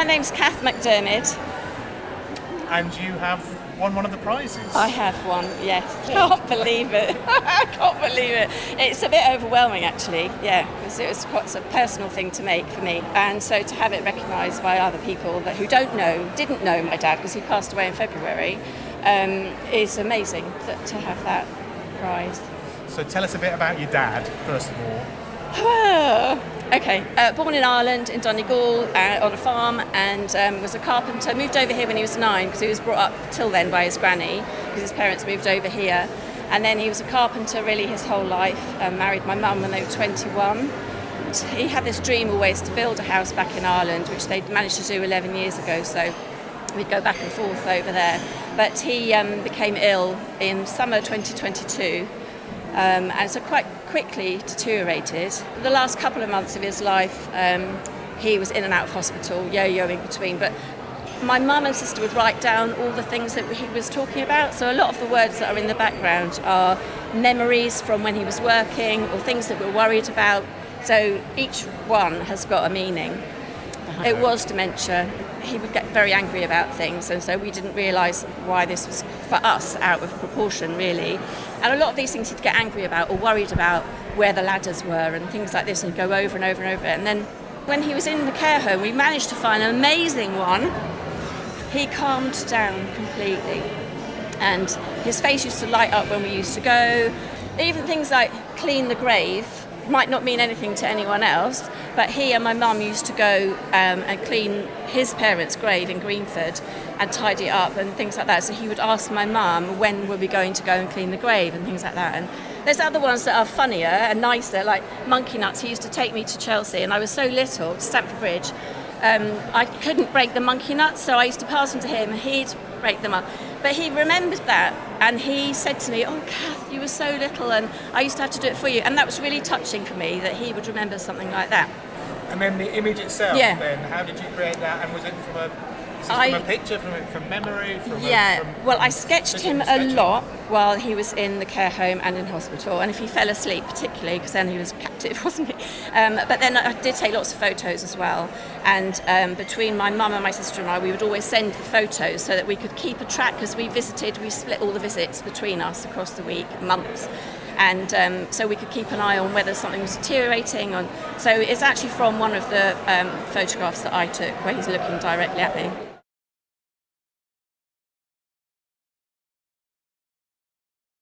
My name's Kath Macdiarmid. And you have won one of the prizes. I have one, yes. Can't believe it. I can't believe it. It's a bit overwhelming, actually, yeah, because it was quite a personal thing to make for me. And so to have it recognised by other people who didn't know my dad, because he passed away in February, is amazing to have that prize. So tell us a bit about your dad, first of all. Okay, born in Ireland, in Donegal, on a farm, and was a carpenter. Moved over here when he was 9, because he was brought up till then by his granny, because his parents moved over here. And then he was a carpenter really his whole life, married my mum when they were 21. He had this dream always to build a house back in Ireland, which they'd managed to do 11 years ago, so we'd go back and forth over there. But he became ill in summer 2022. And so quite quickly deteriorated. The last couple of months of his life, he was in and out of hospital, yo-yoing between. But my mum and sister would write down all the things that he was talking about. So a lot of the words that are in the background are memories from when he was working or things that we're worried about. So each one has got a meaning. It was dementia. He would get very angry about things, and so we didn't realise why this was, for us, out of proportion, really. And a lot of these things he'd get angry about or worried about, where the ladders were and things like this, and go over and over and over. And then when he was in the care home, we managed to find an amazing one. He calmed down completely, and his face used to light up when we used to go. Even things like clean the grave might not mean anything to anyone else, but he and my mum used to go and clean his parents' grave in Greenford and tidy it up and things like that. So he would ask my mum, when were we going to go and clean the grave and things like that. And there's other ones that are funnier and nicer, like monkey nuts. He used to take me to Chelsea, and I was so little, Stamford Bridge, I couldn't break the monkey nuts, so I used to pass them to him and he'd break them up. But he remembered that, and he said to me, "Oh, Kath, you were so little, and I used to have to do it for you." And that was really touching for me, that he would remember something like that. And then the image itself, Yeah. then, how did you create that? And was it from a picture, from memory? Well, I sketched him a lot while he was in the care home and in hospital, and if he fell asleep particularly, because then he was captive, wasn't he? But then I did take lots of photos as well, and between my mum and my sister and I, we would always send the photos so that we could keep a track, because we split all the visits between us across the week, months. And so we could keep an eye on whether something was deteriorating. So it's actually from one of the photographs that I took, where he's looking directly at me.